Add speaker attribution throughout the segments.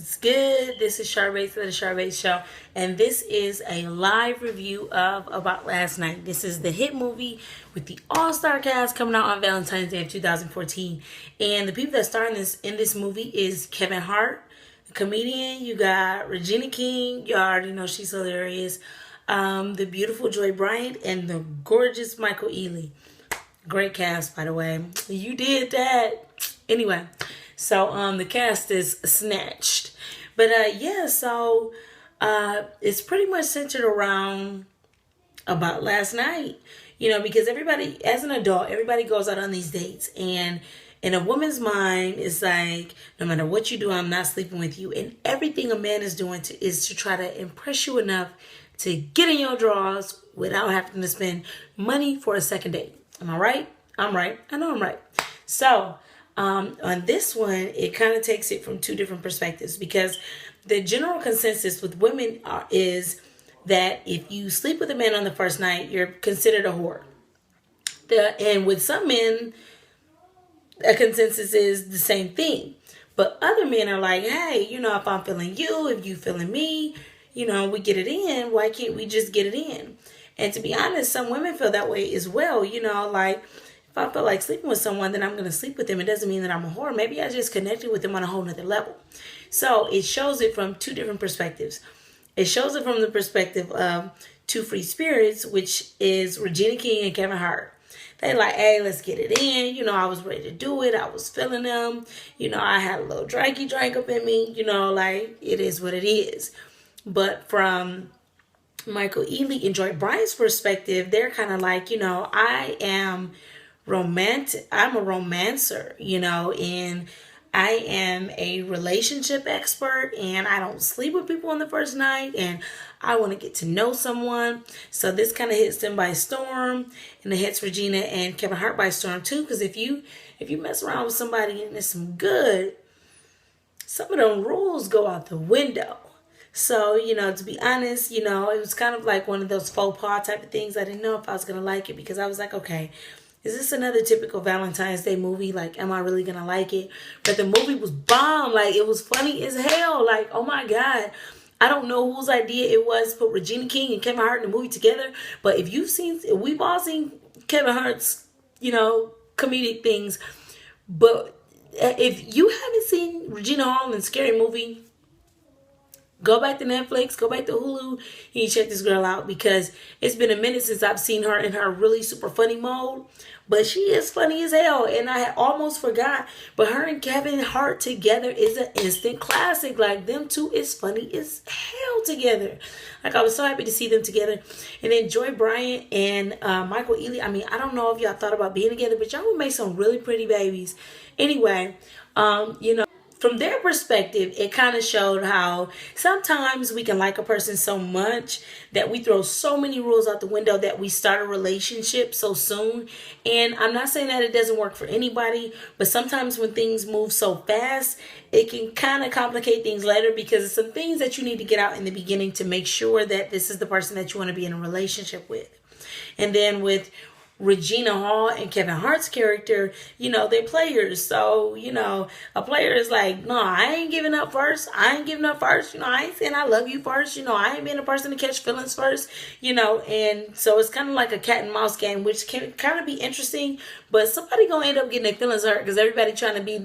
Speaker 1: It's good. This is Shar Bates of the Shar Bates Show, and this is a live review of About Last Night. This is the hit movie with the all-star cast coming out on Valentine's Day of 2014. And the people that star in this movie is Kevin Hart, the comedian. You got Regina King. You already know she's hilarious. The beautiful Joy Bryant and the gorgeous Michael Ealy. Great cast, by the way. You did that. Anyway. So the cast is snatched. But yeah, so it's pretty much centered around About Last Night. You know, because everybody, as an adult, everybody goes out on these dates. And in a woman's mind, it's like, no matter what you do, I'm not sleeping with you. And everything a man is doing is to try to impress you enough to get in your drawers without having to spend money for a second date. Am I right? I'm right. I know I'm right. So on this one, it kind of takes it from two different perspectives, because the general consensus with women is that if you sleep with a man on the first night, you're considered a whore. And with some men, a consensus is the same thing. But other men are like, hey, you know, if I'm feeling you, if you feeling me, you know, we get it in. Why can't we just get it in? And to be honest, some women feel that way as well. You know, like, if I feel like sleeping with someone, then I'm going to sleep with them. It doesn't mean that I'm a whore. Maybe I just connected with them on a whole nother level. So it shows it from two different perspectives. It shows it from the perspective of two free spirits, which is Regina King and Kevin Hart. They like, hey, let's get it in. You know, I was ready to do it. I was feeling them. You know, I had a little drinky drink up in me. You know, like, it is what it is. But from Michael Ealy and Joy Bryant's perspective, they're kind of like, you know, I'm a romancer, you know, and I am a relationship expert, and I don't sleep with people on the first night, and I want to get to know someone. So this kind of hits them by storm, and it hits Regina and Kevin Hart by storm too, because if you mess around with somebody and it's some good, some of them rules go out the window. So, you know, to be honest, you know, it was kind of like one of those faux pas type of things. I didn't know if I was going to like it, because I was like, okay, is this another typical Valentine's Day movie? Like, am I really going to like it? But the movie was bomb. Like, it was funny as hell. Like, oh my God. I don't know whose idea it was to put Regina King and Kevin Hart in the movie together. But we've all seen Kevin Hart's, you know, comedic things. But if you haven't seen Regina Hall in Scary Movie, go back to Netflix, go back to Hulu, and check this girl out, because it's been a minute since I've seen her in her really super funny mode. But she is funny as hell, and I had almost forgot. But her and Kevin Hart together is an instant classic. Like, them two is funny as hell together. Like, I was so happy to see them together. And then Joy Bryant and Michael Ealy. I mean, I don't know if y'all thought about being together, but y'all would make some really pretty babies. Anyway, you know, from their perspective, it kind of showed how sometimes we can like a person so much that we throw so many rules out the window that we start a relationship so soon. And I'm not saying that it doesn't work for anybody, but sometimes when things move so fast, it can kind of complicate things later, because it's some things that you need to get out in the beginning to make sure that this is the person that you want to be in a relationship with. And then with Regina Hall and Kevin Hart's character, you know, they're players. So, you know, a player is like, no, I ain't giving up first. I ain't giving up first. You know, I ain't saying I love you first. You know, I ain't being a person to catch feelings first. You know, and so it's kind of like a cat and mouse game, which can kind of be interesting. But somebody gonna end up getting their feelings hurt, because everybody can't be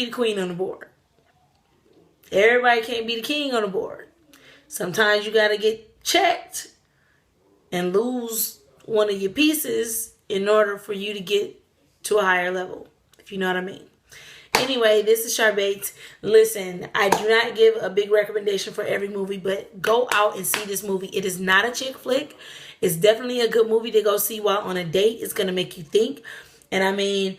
Speaker 1: the queen on the board. Everybody can't be the king on the board. Sometimes you gotta get checked and lose one of your pieces in order for you to get to a higher level, if you know what I mean. Anyway, this is Shar Bates. Listen, I do not give a big recommendation for every movie, but go out and see this movie. It is not a chick flick. It's definitely a good movie to go see while on a date. It's going to make you think. And I mean,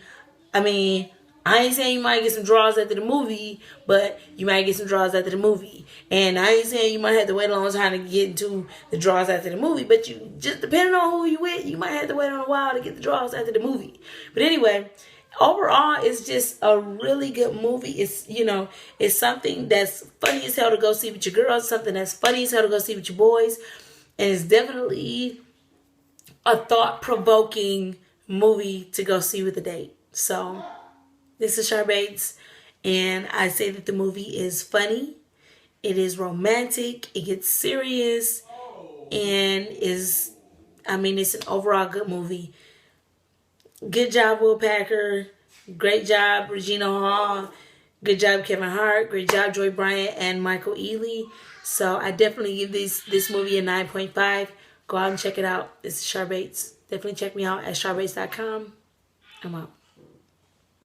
Speaker 1: I ain't saying you might get some draws after the movie, but you might get some draws after the movie. And I ain't saying you might have to wait a long time to get into the draws after the movie, but you just, depending on who you with, you might have to wait on a while to get the draws after the movie. But anyway, overall, it's just a really good movie. It's, you know, it's something that's funny as hell to go see with your girls, something that's funny as hell to go see with your boys. And it's definitely a thought-provoking movie to go see with a date. So this is Shar Bates, And I say that the movie is funny, it is romantic, it gets serious, and it's an overall good movie. Good job, Will Packer. Great job, Regina Hall. Good job, Kevin Hart. Great job, Joy Bryant and Michael Ealy. So I definitely give this movie a 9.5. Go out and check it out. This is Shar Bates. Definitely check me out at sharbates.com. I'm out.